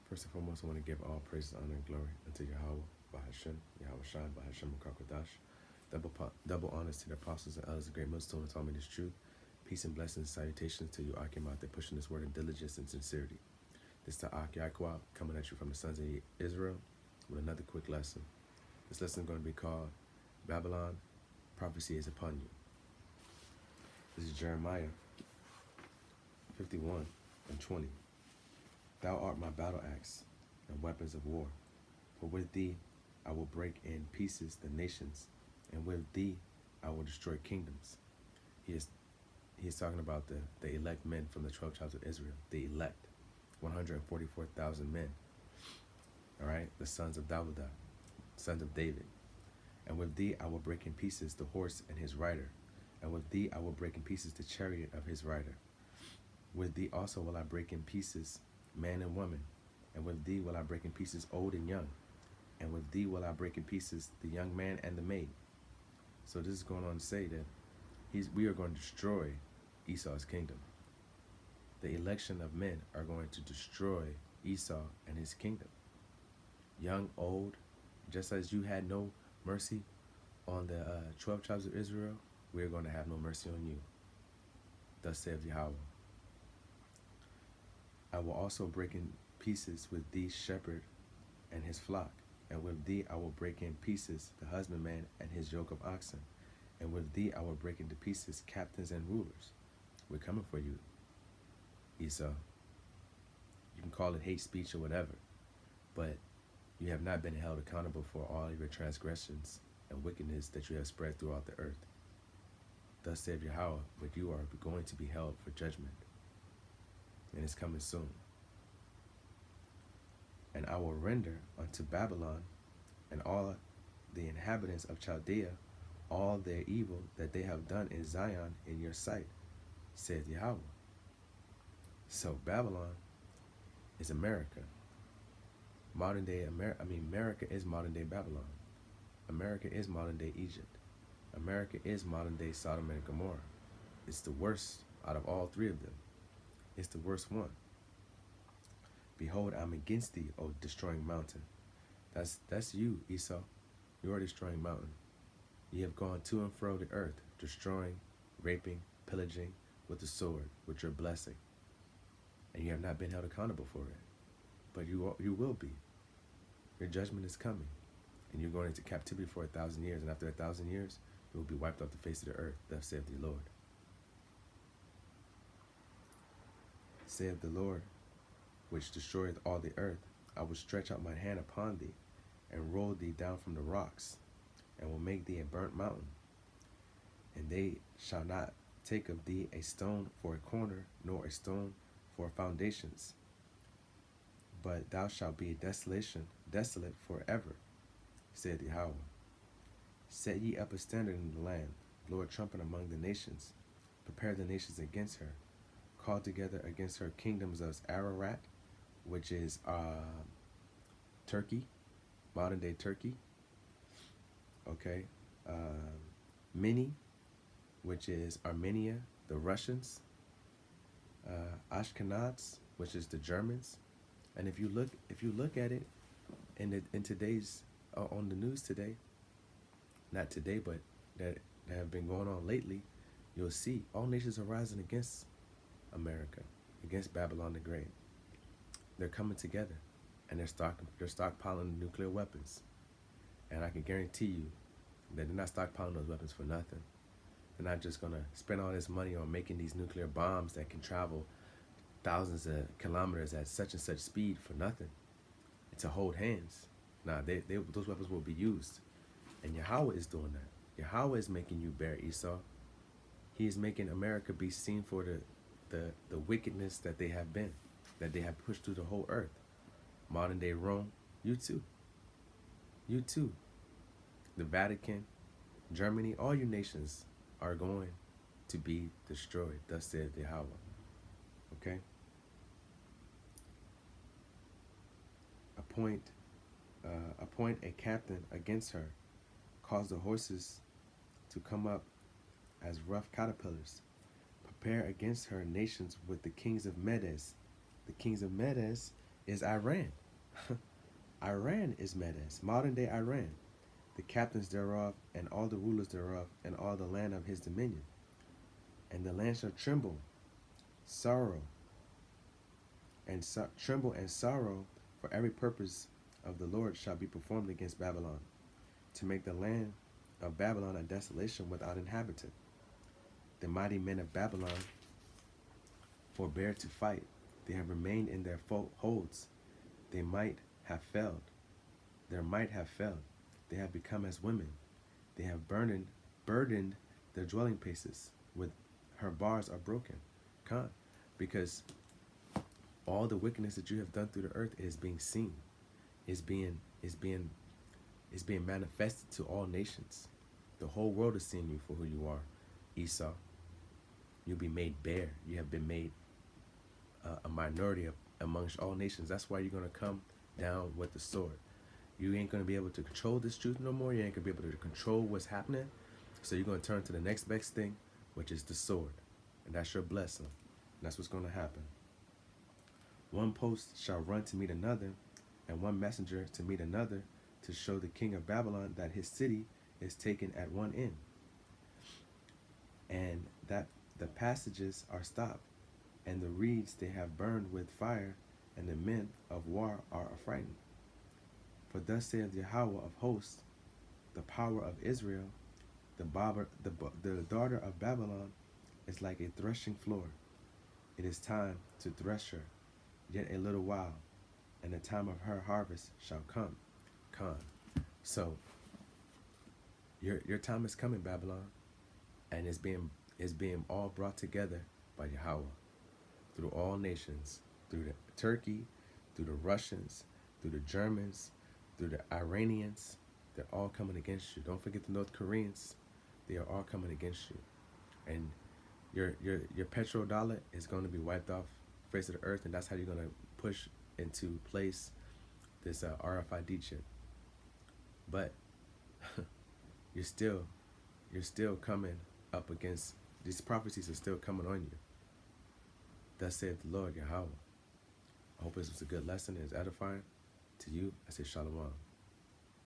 First and foremost, I want to give all praise, honor, and glory unto Yahweh, Bahashem, Yahweh Shai, Bahashem, Kakodash. Double honors to the apostles and elders of Great Millstone and taught me this truth. Peace and blessings, salutations to you, Akim, out there pushing this word in diligence and sincerity. This is Ta'ak Yakwa coming at you from the sons of Israel with another quick lesson. This lesson is going to be called Babylon, Prophecy is Upon You. This is Jeremiah 51:20. Thou art my battle axe and weapons of war. For with thee I will break in pieces the nations, and with thee I will destroy kingdoms. He is talking about the elect men from the 12 tribes of Israel. The elect, 144,000 men. All right, the sons of Davidah, sons of David. And with thee I will break in pieces the horse and his rider, and with thee I will break in pieces the chariot of his rider. With thee also will I break in pieces man and woman, and with thee will I break in pieces old and young, and with thee will I break in pieces the young man and the maid. So this is going on to say that we are going to destroy Esau's kingdom. The election of men are going to destroy Esau and his kingdom. Young, old, just as you had no mercy on the 12 tribes of Israel, we are going to have no mercy on you. Thus saith Yahweh. I will also break in pieces with thee shepherd and his flock, and with thee I will break in pieces the husbandman and his yoke of oxen, and with thee I will break into pieces captains and rulers. We're coming for you, Esau. You can call it hate speech or whatever, but you have not been held accountable for all of your transgressions and wickedness that you have spread throughout the earth. Thus saith Yahweh, but you are going to be held for judgment, and it's coming soon. And I will render unto Babylon and all the inhabitants of Chaldea all their evil that they have done in Zion in your sight, saith Yahweh. So Babylon is America. Modern day America is modern day Babylon. America is modern day Egypt. America is modern day Sodom and Gomorrah. It's the worst out of all three of them. It's the worst one. Behold, I'm against thee, O destroying mountain. That's you, Esau. You are a destroying mountain. You have gone to and fro the earth, destroying, raping, pillaging with the sword, with your blessing. And you have not been held accountable for it. But you will be. Your judgment is coming. And you're going into captivity for 1,000 years. And after 1,000 years, you will be wiped off the face of the earth. Thus saith the Lord. Saith the Lord, which destroyeth all the earth, I will stretch out my hand upon thee, and roll thee down from the rocks, and will make thee a burnt mountain. And they shall not take of thee a stone for a corner, nor a stone for foundations. But thou shalt be a desolate forever, saith Yahweh. Set ye up a standard in the land, blow a trumpet among the nations, prepare the nations against her, call together against her kingdoms of Ararat, which is Turkey, modern day Turkey. Okay, Mini, which is Armenia, the Russians, Ashkenaz, which is the Germans. And if you look at it in today's on the news today, not today, but that have been going on lately, you'll see all nations are rising against America, against Babylon the Great. They're coming together, and they're stockpiling nuclear weapons. And I can guarantee you that they're not stockpiling those weapons for nothing. They're not just gonna spend all this money on making these nuclear bombs that can travel thousands of kilometers at such and such speed for nothing. It's to hold hands. Nah, those weapons will be used. And Yahweh is doing that. Yahweh is making you bear Esau. He is making America be seen for the wickedness that they have been, that they have pushed through the whole earth. Modern day Rome, you too. You too. The Vatican, Germany, all your nations are going to be destroyed. Thus said Yahweh. Okay? Appoint a captain against her. Cause the horses to come up as rough caterpillars. Prepare against her nations with the kings of Medes. The kings of Medes is Iran. Iran is Medes, modern day Iran, the captains thereof, and all the rulers thereof, and all the land of his dominion. And the land shall tremble, sorrow, and tremble and sorrow, for every purpose of the Lord shall be performed against Babylon, to make the land of Babylon a desolation without inhabitant. The mighty men of Babylon forbear to fight. They have remained in their holds. They might have failed. Their might have failed. They have become as women. They have burdened their dwelling places. With her bars are broken. Con, because all the wickedness that you have done through the earth is being seen, is being manifested to all nations. The whole world is seeing you for who you are, Esau. You'll be made bare. You have been made a minority amongst all nations. That's why you're going to come down with the sword. You ain't going to be able to control this truth no more. You ain't going to be able to control what's happening. So you're going to turn to the next best thing, which is the sword. And that's your blessing. And that's what's going to happen. One post shall run to meet another, and one messenger to meet another, to show the king of Babylon that his city is taken at one end, and that the passages are stopped, and the reeds they have burned with fire, and the men of war are affrighted. For thus saith Yahweh of hosts, the power of Israel, the daughter of Babylon is like a threshing floor. It is time to thresh her, yet a little while, and the time of her harvest shall come. So your time is coming, Babylon, and it's being all brought together by Yahweh through all nations, through the Turkey, through the Russians, through the Germans, through the Iranians. They're all coming against you. Don't forget the North Koreans. They are all coming against you, and your petrodollar is going to be wiped off the face of the earth, and that's how you're going to push into place this RFID chip. But you're still coming up against, these prophecies are still coming on you. Thus saith the Lord Yahweh. I hope this was a good lesson and is edifying to you. I say shalom.